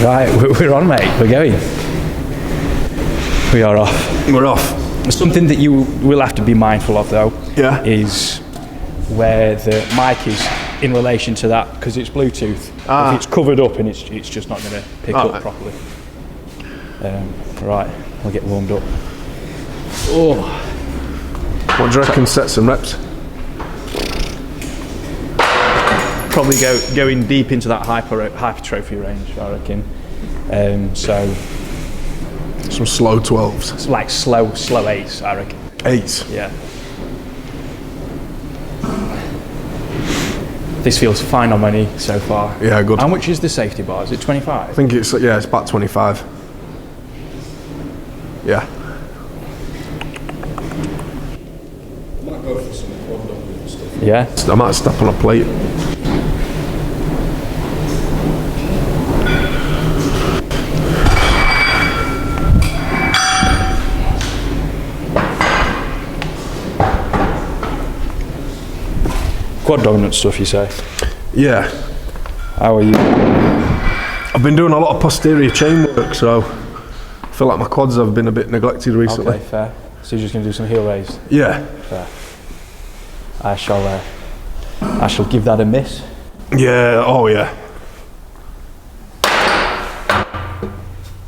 Right, we're on, mate. We're going. We are off. We're off. Something that you will have to be mindful of, though, Yeah. is where the mic is in relation to that, because it's Bluetooth. If it's covered up, and it's just not going to pick up properly. Right, we'll get warmed up. Oh. What do you reckon? Sets and reps? Probably going deep into that hypertrophy range, I reckon. So some slow 12s. It's like slow 8s, I reckon. 8s? Yeah. This feels fine on my knee so far. Yeah, good. How much is the safety bar? Is it 25? I think it's about 25. Yeah. Might go for some quad dominant stuff. Yeah. I might step on a plate. Quad dominant stuff, you say? Yeah. How are you? I've been doing a lot of posterior chain work, so I feel like my quads have been a bit neglected recently. Okay, fair. So you're just going to do some heel raise? Yeah. Fair. I shall give that a miss. Yeah, oh yeah.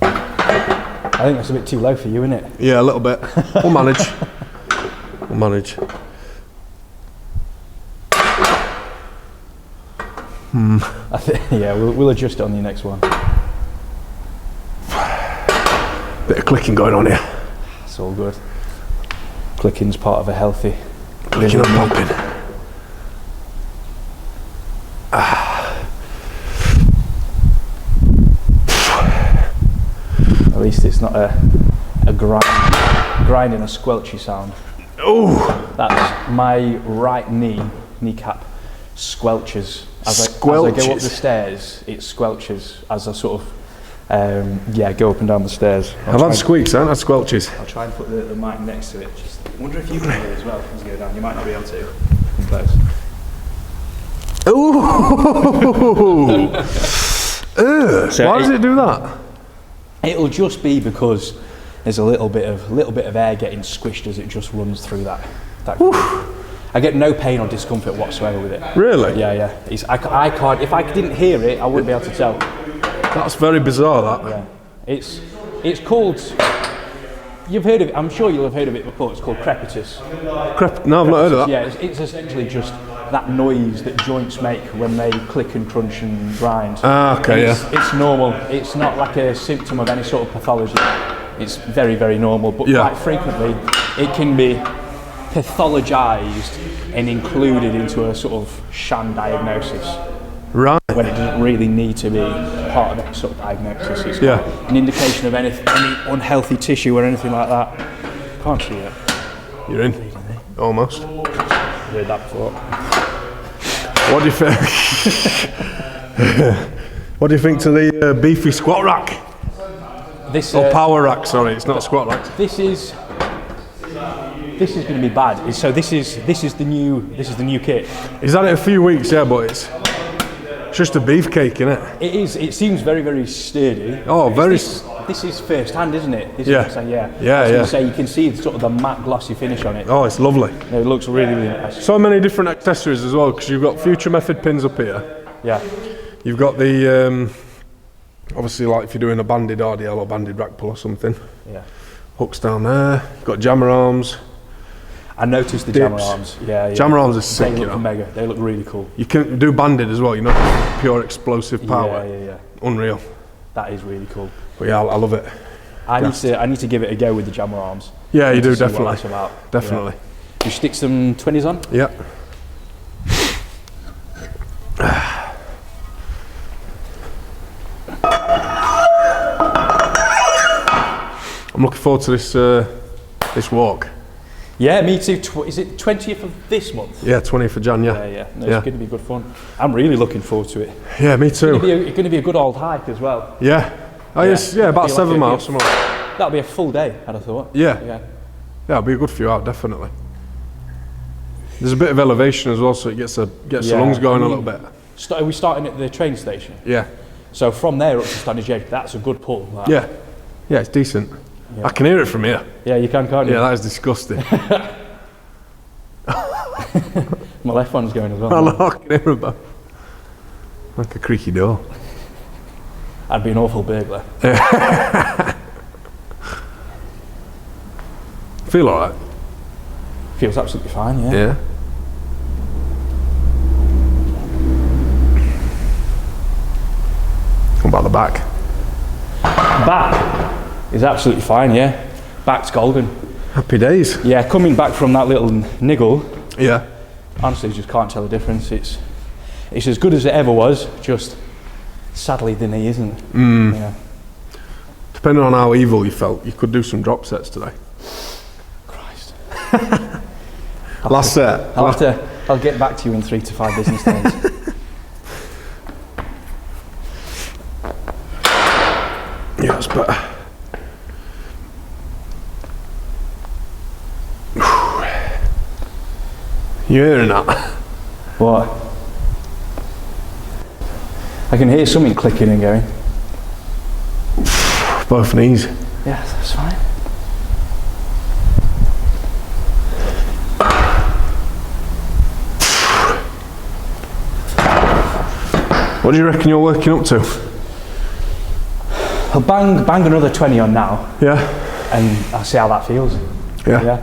I think that's a bit too low for you, isn't it? Yeah, a little bit. We'll manage. We'll manage. I think, yeah, we'll adjust it on the next one. Bit of clicking going on here. It's all good. Clicking's part of a healthy. Clicking and popping. At least it's not a grinding, a squelchy sound. Oh! That's my right kneecap squelches. As I go up the stairs, it squelches as I sort of go up and down the stairs. I've had squeaks, I haven't had squelches. I'll try and put the mic next to it. I wonder if you can hear it as well as you go down. You might not be able to. Come close. Ooh! So why does it do that? It'll just be because there's a little bit of air getting squished as it just runs through that. I get no pain or discomfort whatsoever with it. Really? Yeah. I can't. If I didn't hear it, I wouldn't be able to tell. That's very bizarre, that. Yeah. It's called. You've heard of it. I'm sure you'll have heard of it before. It's called crepitus. No, I've not heard of that. Yeah, it's essentially just that noise that joints make when they click and crunch and grind. Okay, It's normal. It's not like a symptom of any sort of pathology. It's very, very normal. But quite frequently, it can be pathologized and included into a sort of sham diagnosis. Right. When it doesn't really need to be part of that sort of diagnosis. It's an indication of any unhealthy tissue or anything like that. Can't see it. You're in? Almost. Heard that before. What do you think? What do you think to the beefy squat rack? Power rack, sorry, it's not a squat rack. This is going to be bad. So this is the new kit. He's had it a few weeks, yeah, but it's just a beefcake, isn't it? It is. It seems very, very sturdy. Oh, very. This is first hand, isn't it? This Yeah. Is, yeah. Yeah. So you can see sort of the matte glossy finish on it. Oh, it's lovely. It looks really, really nice. So many different accessories as well, because you've got future method pins up here. Yeah. You've got the obviously, like if you're doing a banded RDL or banded rack pull or something. Yeah. Hooks down there. You've got jammer arms. I noticed the jammer arms. Yeah. Jammer arms are sick. They look mega. They look really cool. You can do banded as well. You know, pure explosive power. Yeah. Unreal. That is really cool. But yeah, I love it. I need to give it a go with the jammer arms. Yeah, you do, See what definitely. that's about. Definitely. You stick some 20s on? Yeah. I'm looking forward to this walk. Yeah, me too. Is it 20th of this month? Yeah, 20th of Jan, yeah. Yeah. No, it's going to be good fun. I'm really looking forward to it. Yeah, me too. It's going to be a good old hike as well. Yeah. About 7 miles. That'll be a full day, I'd have thought. Yeah, it'll be a good few out, definitely. There's a bit of elevation as well, so it gets the lungs going a little bit. Are we starting at the train station? Yeah. So from there up to standing edge, that's a good pull. That. Yeah, it's decent. Yeah. I can hear it from here. Yeah, you can, can't you? Yeah, that is disgusting. My left one's going as well. I know, I can hear it both. Like a creaky door. I'd be an awful burglar. Feel alright? Feels absolutely fine, yeah. Yeah. What about the back? Back is absolutely fine, yeah. Back's golden. Happy days. Yeah, coming back from that little niggle, Yeah. honestly, just can't tell the difference. It's as good as it ever was, just sadly the knee isn't. Yeah. Depending on how evil you felt, you could do some drop sets today. Christ. Last set. I'll get back to you in 3 to 5 business days. Yeah, that's better. You hearing that? What? I can hear something clicking and going. Both knees. Yeah, that's fine. What do you reckon you're working up to? I'll bang another 20 on now. Yeah. And I'll see how that feels. Yeah.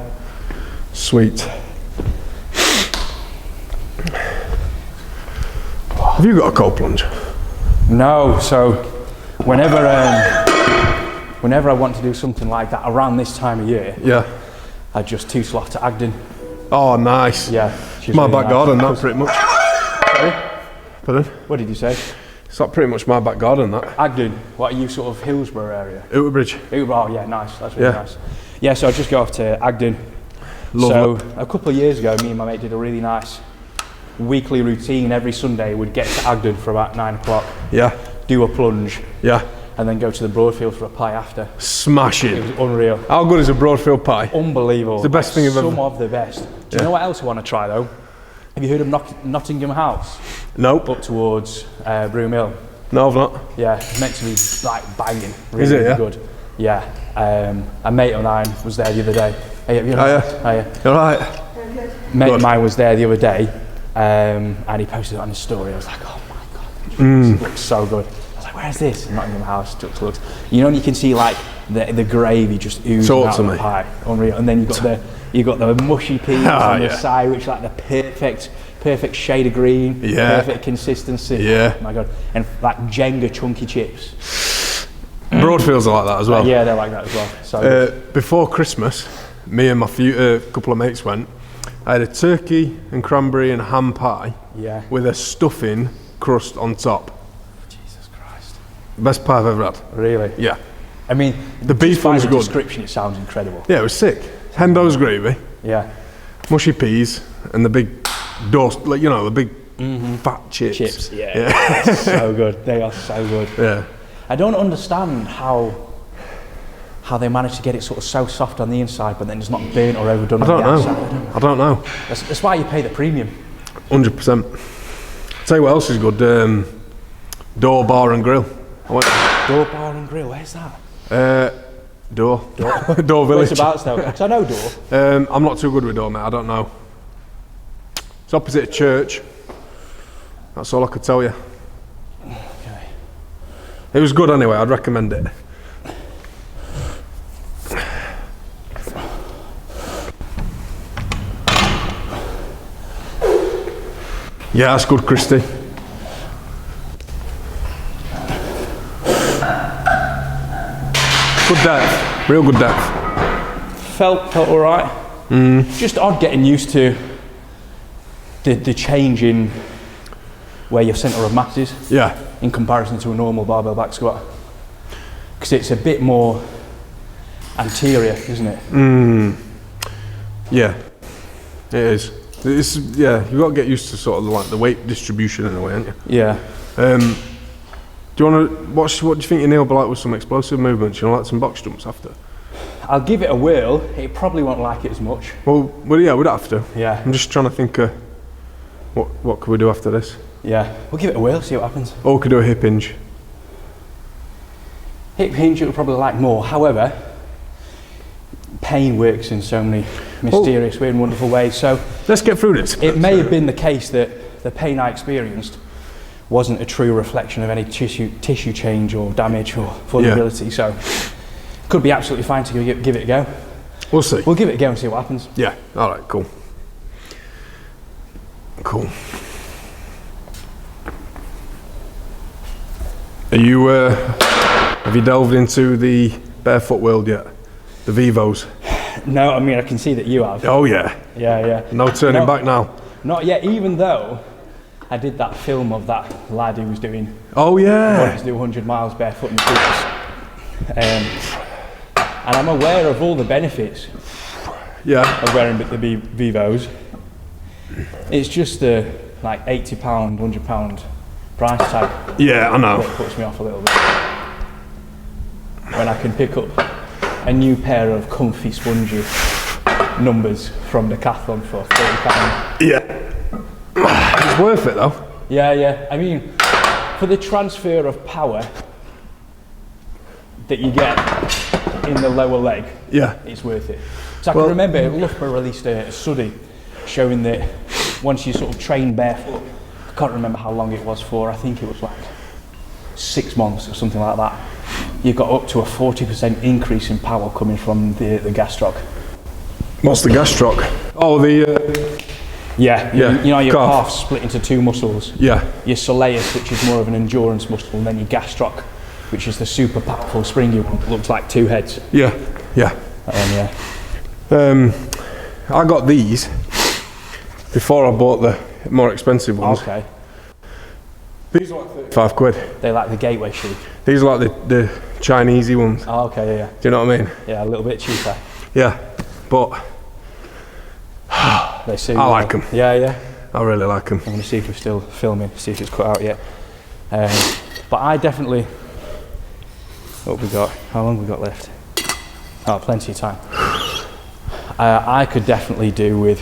Sweet. Have you got a cold plunge? No, so whenever I want to do something like that around this time of year, Yeah. I just two-slow to Agden. Oh, nice. Yeah. she's My really back nice. garden, that pretty much. Sorry? Pardon? What did you say? It's that pretty much my back garden, that. Agden. What are you, sort of Hillsborough area? Outerbridge. Oh yeah, nice. That's really Yeah. nice. Yeah, so I just go off to Agden. Lovely. So a couple of years ago, me and my mate did a really nice weekly routine. Every Sunday, we'd get to Agden for about 9 o'clock, Yeah. do a plunge, Yeah. and then go to the Broadfield for a pie after. It Smashing. was unreal. How good is a Broadfield pie? Unbelievable. It's the best thing I've ever- Some of the best. Do you know what else I want to try though? Have you heard of Nottingham House? Nope. Up towards Broom Hill. No, I've not. Yeah, it's meant to be like banging. Really, Is it, yeah? good. Yeah. A mate of mine was there the other day. Hey, have you Oh, yeah. Oh, yeah. You alright? Mate Good. of mine was there the other day, and he posted it on his story. I was like, oh my god, it looks so good. I was like, where's this? Nottingham House. Just looks. You know, and you can see like the gravy just oozing Talk out to of the me. pie. Unreal. And then you got the mushy peas on the yeah. side, which like the perfect shade of green, Yeah. perfect consistency. Yeah. Oh my god. And like Jenga chunky chips. Broadfields are like that as well. Yeah, they're like that as well. So Before Christmas, me and my couple of mates went. I had a turkey and cranberry and ham pie yeah. with a stuffing crust on top. Jesus Christ. Best pie I've ever had. Really? Yeah. I mean, The beef just by one's the good. description, it sounds incredible. Yeah, it was sick. Hendo's gravy, Yeah. mushy peas, and the big like you know, the big fat chips. Chips, yeah. So good. They are so good. Yeah. I don't understand how they manage to get it sort of so soft on the inside, but then it's not burnt or overdone I on don't the know. outside. I don't know. That's why you pay the premium. 100%. Tell you what else is good. Door Bar and Grill. I went Door Bar and Grill, where's that? Door. Door Village. Whereabouts though? Because I know Door. I'm not too good with Door, mate. I don't know. It's opposite a church. That's all I could tell you. Okay. It was good anyway. I'd recommend it. Yeah, that's good, Christy. Good depth. Real good depth. Felt all right. Just odd getting used to the change in where your centre of mass is Yeah. in comparison to a normal barbell back squat, because it's a bit more anterior, isn't it? Yeah. It is. It's, yeah, you've got to get used to sort of like the weight distribution in a way, haven't you? Yeah. Do you want to, what do you think your knee will be like with some explosive movements? You want like some box jumps after? I'll give it a whirl. It probably won't like it as much. Well, yeah, we'd have to. Yeah. I'm just trying to think what could we do after this? Yeah. We'll give it a whirl, see what happens. Or we could do a hip hinge. Hip hinge you'll probably like more. However, pain works in so many mysterious, weird and wonderful ways. So let's get through this. It may have been the case that the pain I experienced wasn't a true reflection of any tissue change or damage or vulnerability. So it could be absolutely fine to give it a go. We'll see. We'll give it a go and see what happens. Yeah. All right. Cool. Cool. Are you? Have you delved into the barefoot world yet? The Vivos? No, I mean I can see that you have. Oh yeah. Yeah. No turning back now. Not yet, even though I did that film of that lad who was doing. Oh yeah. Wanted to do 100 miles barefoot in the boots. And I'm aware of all the benefits. Yeah. Of wearing the Vivos. It's just the like £80, £100 price tag. Yeah, I know. That puts me off a little bit. When I can pick up a new pair of comfy spongy numbers from Decathlon for £30. Yeah. It's worth it though. Yeah. I mean, for the transfer of power that you get in the lower leg, it's worth it. So I can remember Loughborough released a study showing that once you sort of train barefoot, I can't remember how long it was for, I think it was like 6 months or something like that, you got up to a 40% increase in power coming from the gastroc. What's the gastroc? Oh, the... You know your calf split into two muscles. Yeah. Your soleus, which is more of an endurance muscle, and then your gastroc, which is the super powerful springy one that looks like two heads. Yeah. I got these before I bought the more expensive ones. Okay. These are like £35. They like the gateway shoe. These are like the Chinesey ones. Oh, okay, yeah. Do you know what I mean? Yeah, a little bit cheaper. Yeah, but they suit I like them. Yeah. I really like them. I'm going to see if we're still filming, see if it's cut out yet. But I definitely... What have we got? How long have we got left? Oh, plenty of time. I could definitely do with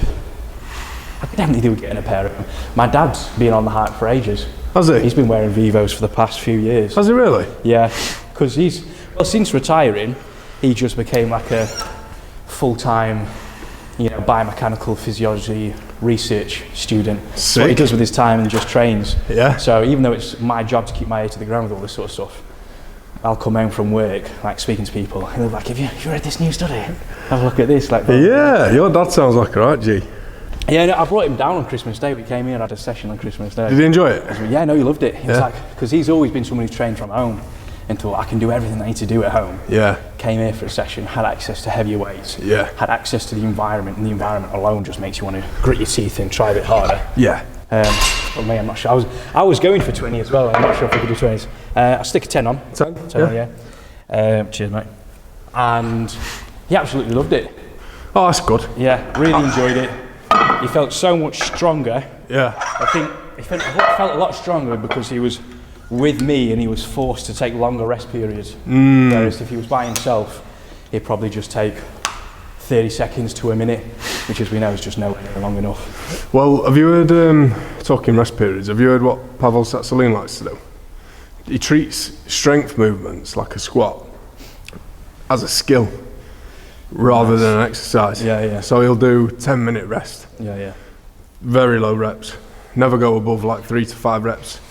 getting a pair of them. My dad's been on the hype for ages. Has he? He's been wearing Vivos for the past few years. Has he really? Yeah, because since retiring, he just became like a full-time, biomechanical physiology research student. Sick. What he does with his time and just trains. Yeah. So even though it's my job to keep my ear to the ground with all this sort of stuff, I'll come home from work, like speaking to people, and they're like, have you read this new study? Have a look at this. Yeah, your dad sounds like a right G. Yeah, no, I brought him down on Christmas Day. We came here and had a session on Christmas Day. Did he enjoy it? Yeah, no, he loved it. He was like, because he's always been someone who's trained from home and thought, I can do everything I need to do at home. Yeah. Came here for a session, had access to heavier weights. Yeah. Had access to the environment, and the environment alone just makes you want to grit your teeth and try a bit harder. Yeah. But me, I'm not sure. I was going for 20 as well. I'm not sure if we could do 20s. I'll stick a 10 on. 10 on, yeah. Cheers, mate. And he absolutely loved it. Oh, that's good. Yeah, really enjoyed it. He felt so much stronger. Yeah. I think he felt a lot stronger because he was with me and he was forced to take longer rest periods. Whereas if he was by himself, he'd probably just take 30 seconds to a minute, which as we know is just nowhere near long enough. Well, have you heard, talking rest periods, have you heard what Pavel Tsatsouline likes to do? He treats strength movements like a squat as a skill rather than an exercise. Yeah. So he'll do 10-minute rest. Yeah. Very low reps. Never go above like 3 to 5 reps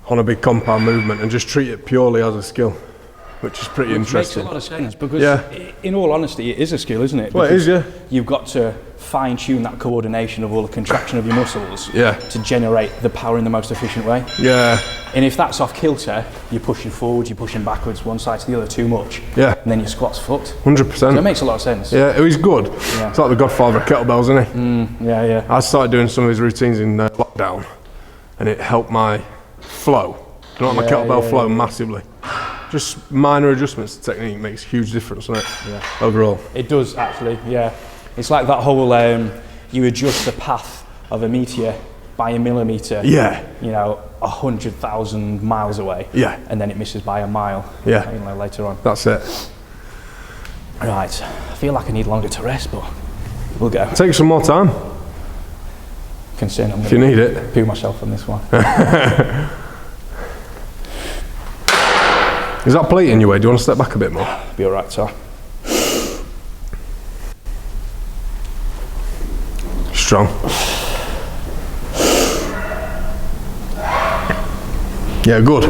on a big compound movement and just treat it purely as a skill, which is pretty interesting. Makes a lot of sense because, in all honesty, it is a skill, isn't it? Well, because it is, yeah. You've got to fine-tune that coordination of all the contraction of your muscles to generate the power in the most efficient way. Yeah. And if that's off kilter, you're pushing forward, you're pushing backwards, one side to the other too much. Yeah. And then your squat's fucked. 100%. So it makes a lot of sense. Yeah, he's good. Yeah. It's like the godfather of kettlebells, isn't he? Yeah. I started doing some of his routines in lockdown and it helped my flow. You know, my kettlebell flow massively. Just minor adjustments to technique makes a huge difference, doesn't it? Yeah. Overall. It does actually, yeah. It's like that whole, you adjust the path of a meteor by a millimetre. Yeah. 100,000 miles away. Yeah. And then it misses by a mile. Yeah. Later on. That's it. Right. I feel like I need longer to rest, but we'll go. Take some more time. Concerned I'm if you need it. Poo myself on this one. Is that plate in your way? Do you want to step back a bit more? Be alright, sir. Strong. Yeah, good.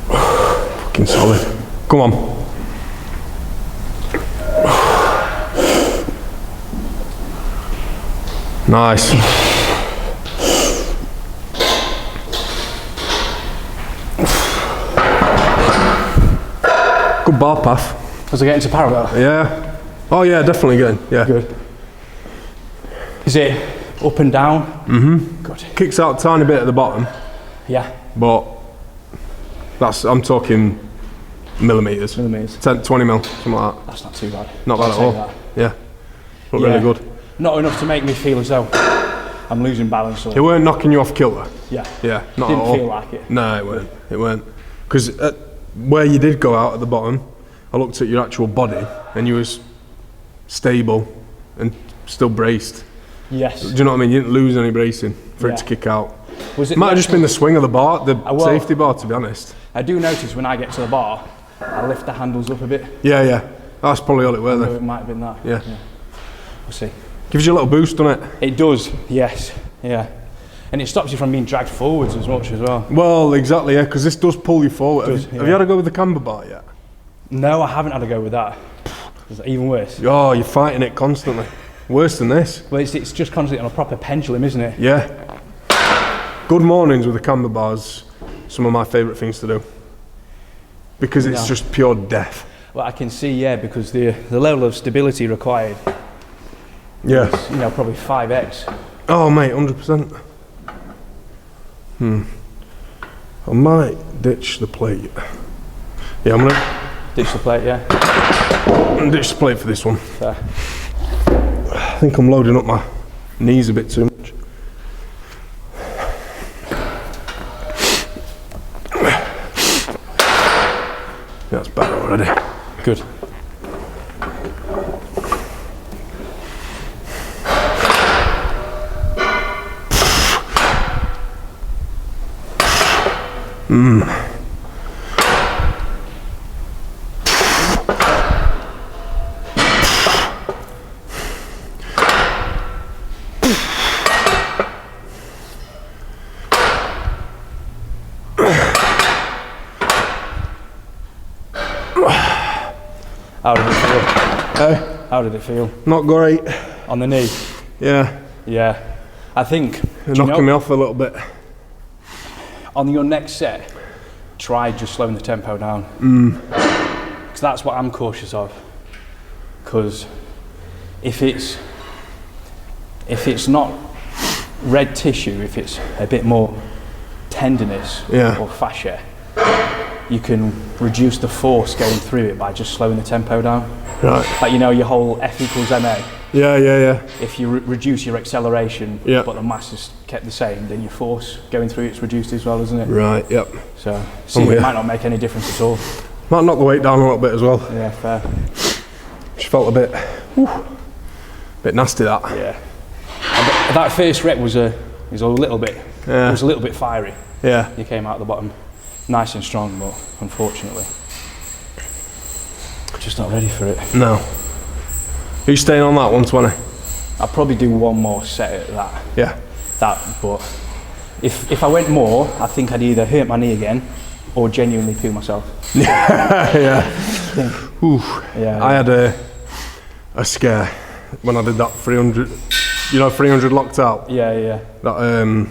Fucking solid. Come on. Nice. Good bar path. Was I getting to parallel? Yeah. Oh yeah, definitely getting. Yeah. Good. Is it up and down? Mm-hmm. Good. Kicks out a tiny bit at the bottom, Yeah. but I'm talking millimetres. Millimetres. 10, 20 mil, something like that. That's not too bad. Not bad I'll at take all. that. Yeah. Look Yeah. really good. Not enough to make me feel as though I'm losing balance. Or It weren't knocking you off kilter. yeah. Yeah, not Didn't at all. feel like it. No, it weren't. It weren't. Because where you did go out at the bottom, I looked at your actual body and you was stable and still braced. Yes. Do you know what I mean? You didn't lose any bracing for it to Yeah. kick out. Was it Might have just been the swing of the bar, the well- safety bar, to be honest. I do notice when I get to the bar, I lift the handles up a bit. Yeah, yeah. That's probably all it were So then. it might have been that. Yeah. We'll see. Gives you a little boost, doesn't it? It does, yes. Yeah. And it stops you from being dragged forwards as much as well. Well, exactly, yeah, because this does pull you forward. Does, Have you had a go with the camber bar yet? No, I haven't had a go with that. Is that even worse? Oh, you're fighting it constantly. Worse than this. Well, it's just constantly on a proper pendulum, isn't it? Yeah. Good mornings with the camber bars, some of my favourite things to do. Because it's Yeah. just pure death. Well, I can see, yeah, because the level of stability required Yeah. is, you know, probably 5x. Oh, mate, 100%. I might ditch the plate. Yeah, I'm Ditch the plate, yeah. gonna ditch the plate for this one. Fair. I think I'm loading up my knees a bit too much. Yeah, that's better already. Good. How did it feel? How did it feel? Not great. On the knee? Yeah, Yeah. I think, knocking me off a little bit. on your next set, try just slowing the tempo down. Because that's what I'm cautious of. Because if it's not red tissue, if it's a bit more tenderness Yeah. or fascia, you can reduce the force going through it by just slowing the tempo down. Right. Like, you know, your whole F equals ma. Yeah, yeah, yeah. If you reduce your acceleration, Yeah. but the mass is kept the same, then your force going through it's reduced as well, isn't it? Right, yep. So, see, Oh, it yeah. might not make any difference at all. Might knock the weight down a little bit as well. Yeah, fair. She felt a bit nasty, that. Yeah. And that first rep was a little bit, Yeah. it was a little bit fiery. Yeah. You came out the bottom nice and strong, but unfortunately, just not ready for it. No. Are you staying on that 120? I'll probably do one more set at that. Yeah. But if I went more, I think I'd either hurt my knee again or genuinely poo myself. Yeah. Oof. Yeah. I had a scare when I did that 300, 300 locked out. Yeah, yeah. That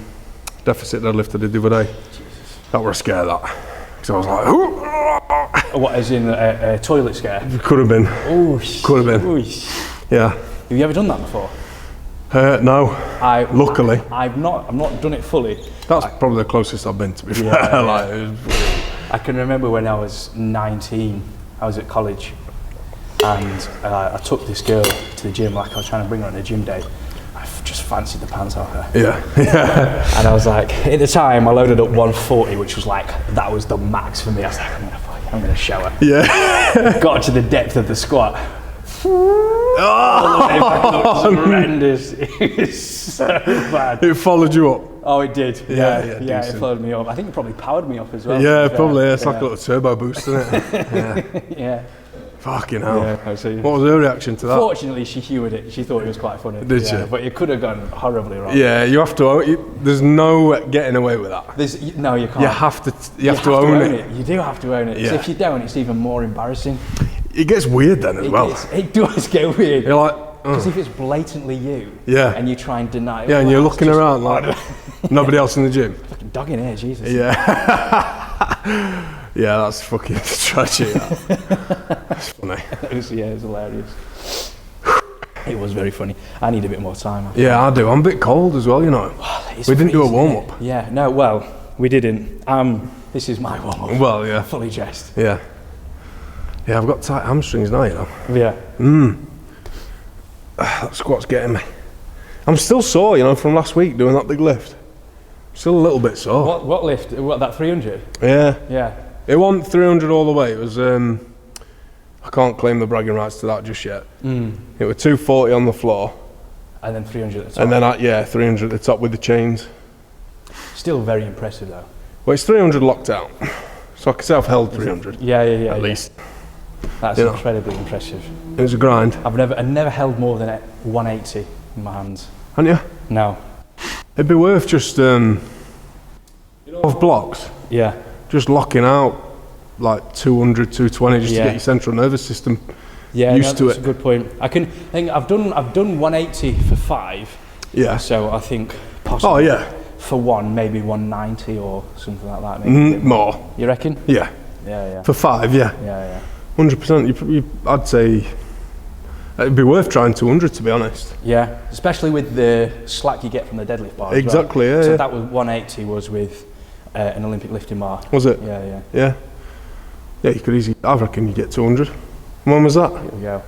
deficit deadlift I did the other day. That were a scare, that. Because I was like, ooh. What, as in a toilet scare? Could have been. Could have been. Oosh. Yeah. Have you ever done that before? No. Luckily. I've not done it fully. That's probably the closest I've been, to be fair. Yeah. Like, it was, I can remember when I was 19, I was at college, and I took this girl to the gym, like I was trying to bring her on a gym day. I just fancied the pants off her. yeah. And I was like, at the time, I loaded up 140, which was like, that was the max for me. I was like, I'm gonna fucking I'm going to shower. Yeah. Got to the depth of the squat. Oh, It was horrendous. It was so bad. it followed you up. Oh, it did. Yeah, It decent. followed me up. I think it probably powered me up as well. Yeah, probably. It's like a little turbo boost, isn't it? Yeah. Yeah. Fucking hell. Yeah, I see. What was her reaction to that? Fortunately, she humoured it. She thought it was quite funny. Did she? But it could have gone horribly wrong. Yeah, you have to. There's no getting away with that. No, you can't. You have to. You have to own it. You do have to own it. Yeah. So if you don't, it's even more embarrassing. It gets weird then as well. It does get weird. You're like, Because if it's blatantly you, Yeah. and you try and deny it, yeah, and well, you're it's looking just around like nobody else in the gym. fucking dog in here, Jesus. Yeah. Yeah, that's fucking tragic. That's funny. It was hilarious. It was very funny. I need a bit more time. Yeah, I do. I'm a bit cold as well, you know. It's We didn't do a freezing warm-up. here. Yeah, no, well, we didn't. This is my warm-up. Well, yeah. Fully dressed. Yeah. Yeah, I've got tight hamstrings now, you know. Yeah. That squat's getting me. I'm still sore, you know, from last week doing that big lift. Still a little bit sore. What lift? What, that 300? Yeah. Yeah. It wasn't 300 all the way. It was, I can't claim the bragging rights to that just yet. It was 240 on the floor. And then 300 at the top. And then, 300 at the top with the chains. Still very impressive though. Well, it's 300 locked out. So I could say I've held 300. Yeah. At least. That's You know. incredibly impressive. It was a grind. I never held more than 180 in my hands. Hadn't you? No. It'd be worth just, off blocks, Yeah. just locking out like 200, 220 just to Yeah. get your central nervous system Yeah, used to that's it. a good point. I think I've done 180 for 5, Yeah. so I think Oh, possibly yeah. for 1 maybe 190 or something like that. Maybe. More. You reckon? Yeah. Yeah. For 5, yeah. Yeah. 100%. I'd say it'd be worth trying 200 to be honest. Yeah, especially with the slack you get from the deadlift bar. as well. Exactly, yeah, So yeah. that was 180 was with an Olympic lifting bar. Was it? Yeah. Yeah. Yeah, you could easily, I reckon you get 200. When was that? Here we go.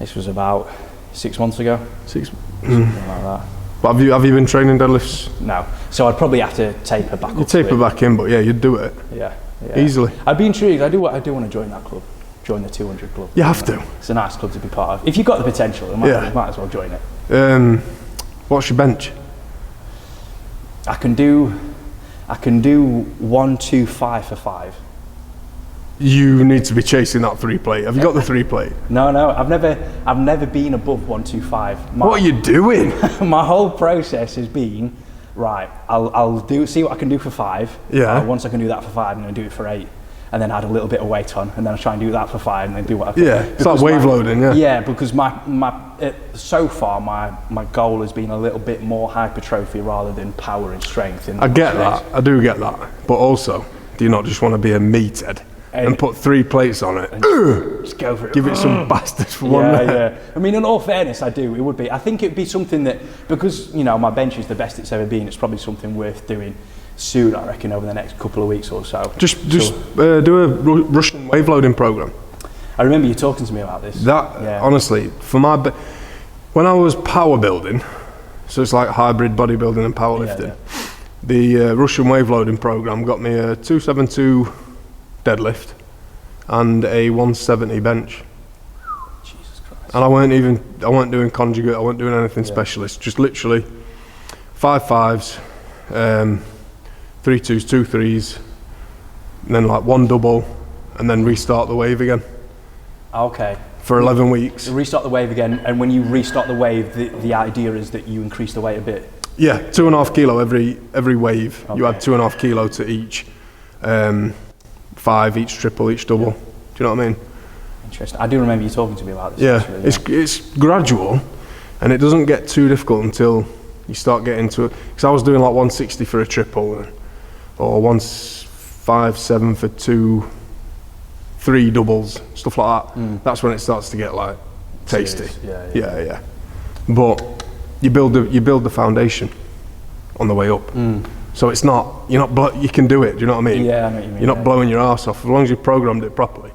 This was about 6 months ago, 6. something like that. But have you been training deadlifts? No, so I'd probably have to taper back up. You taper to it. back in, but yeah, you'd do it. Yeah. Easily. I'd be intrigued. I do want to join that club. Join the 200 club. You have to. It's a nice club to be part of. If you've got the potential, you might as well join it. What's your bench? I can do 125 for 5. You need to be chasing that 3 plate. Have you got the 3 plate? No, I've never been above 125. What are you doing? My whole process has been right. I'll see what I can do for 5. Yeah. Once I can do that for 5, I'm going to do it for 8, and then add a little bit of weight on, and then I'll try and do that for 5, and then do what I can. Yeah, it's like wave loading, yeah. Yeah, because so far my goal has been a little bit more hypertrophy rather than power and strength. I get that. I do get that. But also, do you not just want to be a meathead and put 3 plates on it? Just go for it. Give it some bastards for one minute. Yeah. I mean, in all fairness, I do. It would be. I think it'd be something that, because my bench is the best it's ever been. It's probably something worth doing soon. I reckon over the next couple of weeks or so. Just do a Russian wave loading program. I remember you talking to me about this. Honestly, for when I was power building, so it's like hybrid bodybuilding and powerlifting. The Russian wave loading program got me a 272 deadlift and a 170 bench. Jesus Christ. And I weren't doing conjugate, I weren't doing anything specialist, just literally 5 5s, 3 2s, 2 3s, and then like 1 double, and then restart the wave again. Okay. For 11 weeks. So restart the wave again, and when you restart the wave, the idea is that you increase the weight a bit. Yeah, 2.5 kilo every wave. Okay. You add 2.5 kilo to each, 5 each triple, each double. Do you know what I mean? Interesting. I do remember you talking to me about this. Yeah, actually, it's gradual, and it doesn't get too difficult until you start getting to it. Because I was doing like 160 for a triple, or 157 for 2, 3 doubles, stuff like that. That's when it starts to get like tasty. Yeah. But you build the foundation on the way up. So it's not, you can do it. Do you know what I mean? Yeah, I know what you mean. You're not blowing your ass off as long as you programmed it properly.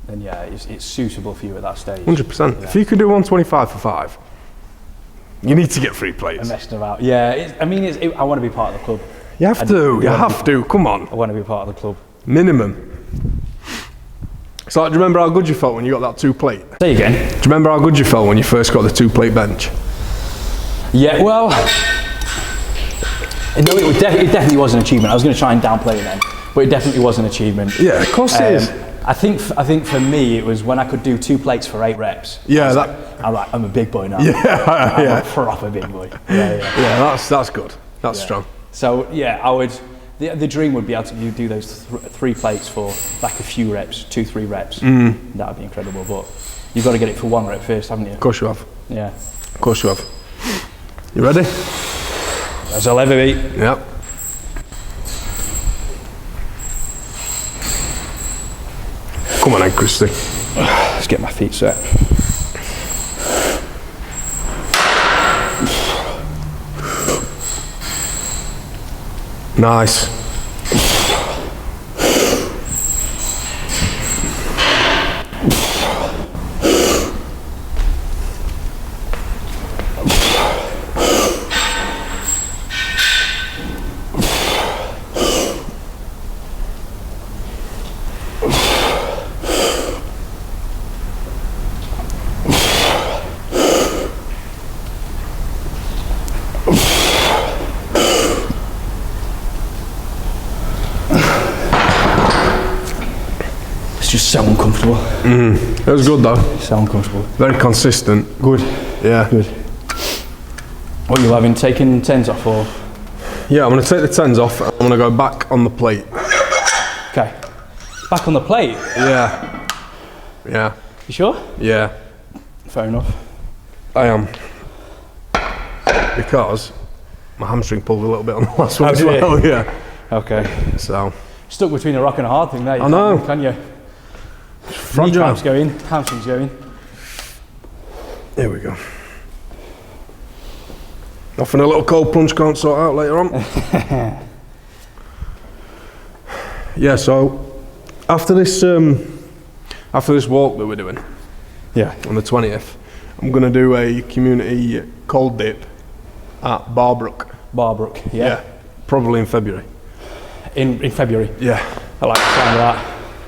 Then it's suitable for you at that stage. 100%. If you can do 125 for 5, you need to get 3 plates. I'm messing about. Yeah, I want to be part of the club. You have to. Come on. I want to be part of the club. Minimum. So do you remember how good you felt when you got that 2-plate? Say again. Do you remember how good you felt when you first got the 2-plate bench? Yeah, well, no, it definitely was an achievement. I was going to try and downplay it then, but it definitely was an achievement. Yeah, of course it is. I think for me it was when I could do 2 plates for 8 reps. Yeah, I'm a big boy now. Yeah, I'm yeah. a proper big boy. Yeah. Yeah, that's good. That's strong. So yeah, I would. The dream would be able to do those 3 plates for like a few reps, 2-3 reps. That would be incredible. But you've got to get it for 1 rep first, haven't you? Of course you have. Yeah. Of course you have. You ready? As I'll ever be. Yep. Come on then, Christy. Let's get my feet set. Nice. It's just so uncomfortable. It was good though. So uncomfortable. Very consistent. Good. Yeah. Good. What are you having? Taking 10s off or? Yeah, I'm going to take the 10s off. I'm going to go back on the plate. Okay. Back on the plate? Yeah. Yeah. You sure? Yeah. Fair enough. I am. Because my hamstring pulled a little bit on the last one as did well. it? Yeah. Okay. So. Stuck between a rock and a hard thing there. You I know. can't, can you? Fragile. Kneecaps going, hamstrings going. Here we go. Nothing a little cold plunge can't sort out later on. Yeah, so after this walk that we're doing, Yeah. on the 20th, I'm going to do a community cold dip at Barbrook. Barbrook, yeah. Probably in February. In February. Yeah. I like the sound of that.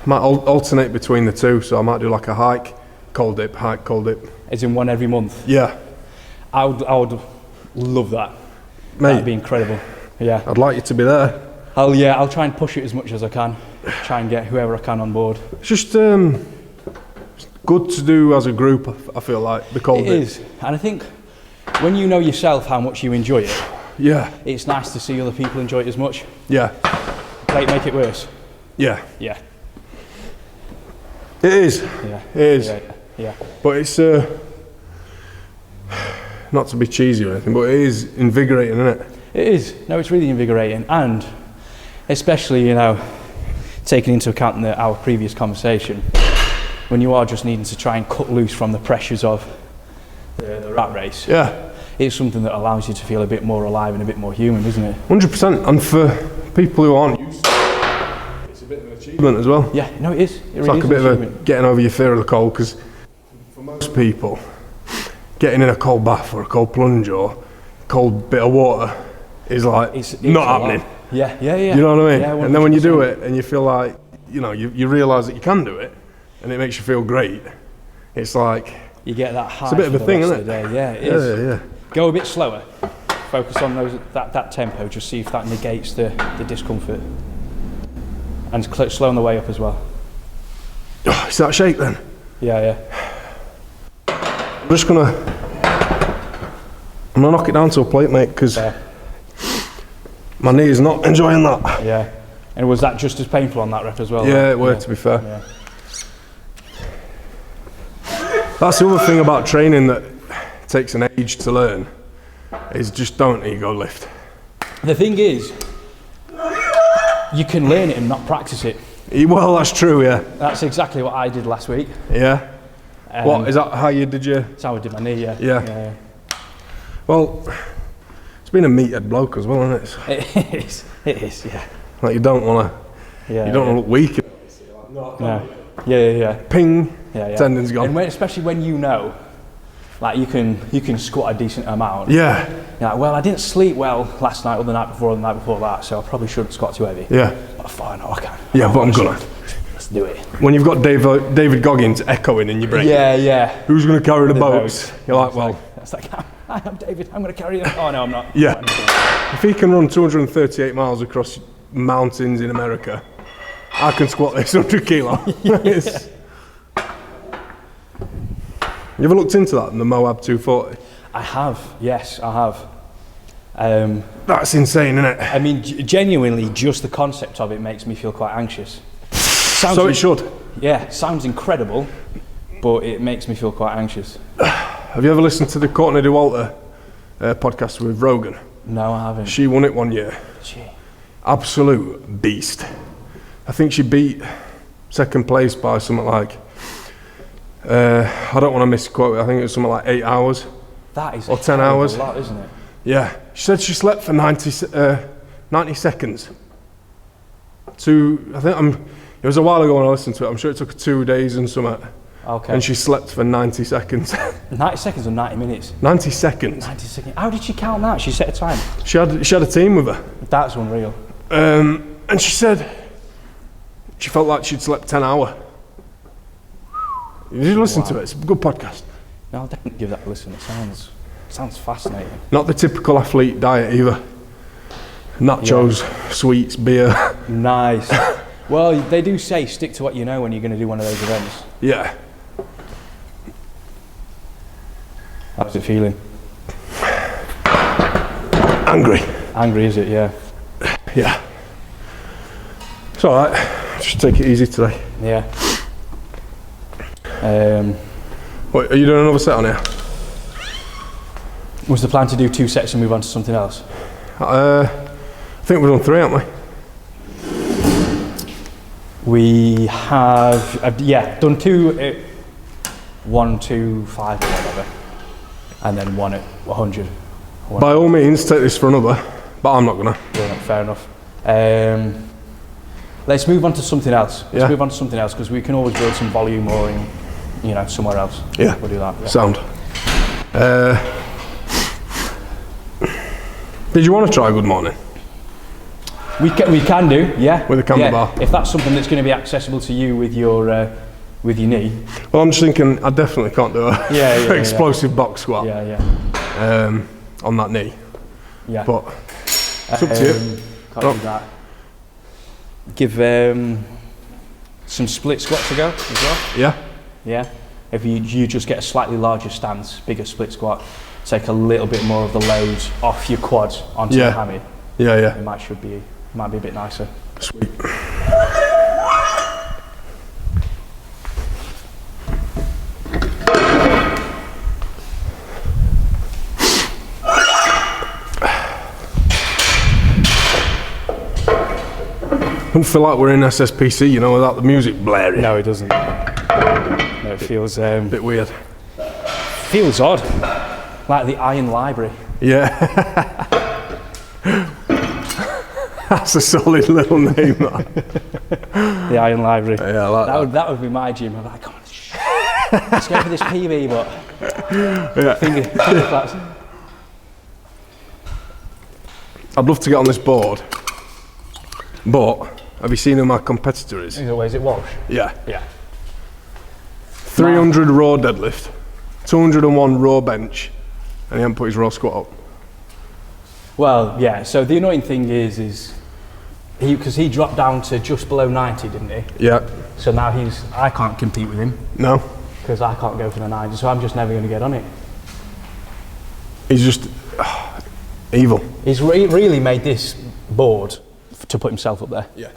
Might alternate between the two, so I might do like a hike, cold dip, hike, cold dip. As in one every month. Yeah. I would love that. Mate, That'd be incredible. Yeah. I'd like you to be there. I'll try and push it as much as I can. Try and get whoever I can on board. It's just good to do as a group, I feel like, the cold dip. It is. And I think when you know yourself how much you enjoy it, Yeah. it's nice to see other people enjoy it as much. Yeah. Plate make it worse. Yeah. Yeah. It is. Yeah. It is. Yeah. But it's not to be cheesy or anything, but it is invigorating, isn't it? It is. No, it's really invigorating, and especially, taking into account our previous conversation, when you are just needing to try and cut loose from the pressures of the rat race. Yeah. It's something that allows you to feel a bit more alive and a bit more human, isn't it? 100%. And for people who aren't used to it, it's a bit of an achievement as well. Yeah, no, it is. It's like a bit of a getting over your fear of the cold, because for most people, getting in a cold bath or a cold plunge or cold bit of water is like it's not happening. Yeah. You know what I mean? Yeah, and then when you do it and you feel like, you realise that you can do it and it makes you feel great, it's like... You get that high. It's a bit of a thing, isn't it? Yeah, it is. Yeah. Go a bit slower. Focus on that tempo, just see if that negates the discomfort. And slow on the way up as well. Oh, is that shake then? Yeah. I'm gonna knock it down to a plate, mate, because my knee is not enjoying that. Yeah. And was that just as painful on that rep as well? Yeah, it were, to be fair. Yeah. That's the other thing about training that takes an age to learn, is just don't ego lift. The thing is, you can learn it and not practice it. Well, that's true, yeah. That's exactly what I did last week. Yeah? What, is that how you did your... That's how I did my knee, yeah. Yeah. Well, it's been a meathead bloke as well, isn't it? It is, yeah. Like you don't want to... you don't want to look weak. No. Yeah. Ping. Yeah. Tendon's gone. And especially when like you can squat a decent amount. Yeah. You're like, well, I didn't sleep well last night or the night before that, so I probably shouldn't squat too heavy. Yeah. But fine, I can. Yeah, but I'm gonna. Let's do it. When you've got David Goggins echoing in your brain. Yeah. Who's going to carry the boats? You're like, well... It's like, hi, I'm David, I'm going to carry them. Oh, no, I'm not. Yeah. If he can run 238 miles across mountains in America, I can squat this 100 kilo. You ever looked into that, the Moab 240? I have, yes, I have. That's insane, isn't it? I mean, genuinely, just the concept of it makes me feel quite anxious. So it should. Yeah, sounds incredible, but it makes me feel quite anxious. Have you ever listened to the Courtney DeWalter podcast with Rogan? No, I haven't. She won it one year. Gee. Absolute beast. I think she beat second place by something like, I don't want to misquote it, I think it was something like 8 hours. That is or 10 hours. A lot, isn't it? Yeah. She said she slept for 90 seconds. It was a while ago when I listened to it. I'm sure it took her 2 days and something. Okay. And she slept for 90 seconds. 90 seconds or 90 minutes? 90 seconds. 90 seconds. How did she count that? She set a time? She had a team with her. That's unreal. And she said she felt like she'd slept 10 hours. You should listen to it. It's a good podcast. No, I'll definitely give that a listen. It sounds fascinating. Not the typical athlete diet either. Nachos, sweets, beer. Nice. Well, they do say stick to what you know when you're going to do one of those events. Yeah. How's it feeling? Angry. Angry, is it? Yeah. Yeah. It's all right. Just take it easy today. Yeah. What, are you doing another set on here? Was the plan to do 2 sets and move on to something else? I think we've done 3, haven't we? We have, done 2 1, 2, 5 or whatever, and then 1 at 100. By all means, take this for another, but I'm not gonna. Yeah, fair enough. Let's move on to something else. Let's move on to something else because we can always build some volume or in, somewhere else. Yeah, we'll do that. Yeah. Sound. Did you want to try Good Morning? We can do, yeah. With a camera bar. If that's something that's going to be accessible to you with your knee. Well, I'm just thinking I definitely can't do a explosive box squat. On that knee. Yeah. But it's up to you. Can't do that. Give some split squats a go as well. Yeah. Yeah. If you just get a slightly larger stance, bigger split squat, take a little bit more of the load off your quads onto the hammy. Yeah. It might be a bit nicer. Sweet. Doesn't feel like we're in SSPC, without the music blaring. No, it doesn't. No, it feels a bit weird. Feels odd, like the Iron Library. Yeah. That's a solid little name, that. The Iron Library. Yeah, I like that. That would be my gym. I'm like, come on, let's go for this PB, but finger flaps. I'd love to get on this board, but have you seen who my competitor is? Is it Walsh? Yeah. Yeah. 300 raw deadlift, 201 raw bench, and he hasn't put his raw squat up. Well, yeah, so the annoying thing is because he dropped down to just below 90, didn't he? Yeah. So now I can't compete with him. No. Because I can't go for the 90, so I'm just never going to get on it. He's just evil. He's really made this board to put himself up there. Yeah.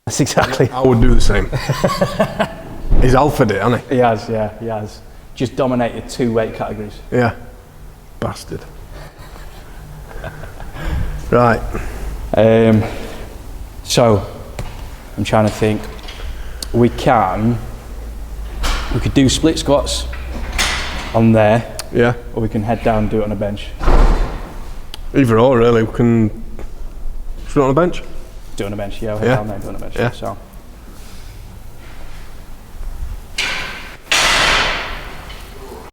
That's exactly. I would do the same. He's alphaed it, hasn't he? He has. Just dominated 2 weight categories. Yeah. Bastard. Right. So, I'm trying to think. We could do split squats on there. Yeah. Or we can head down and do it on a bench. Either or, really. We can. Should we do it on a bench? Do it on a bench, yeah. We'll head down there and do it on a bench. Yeah. So.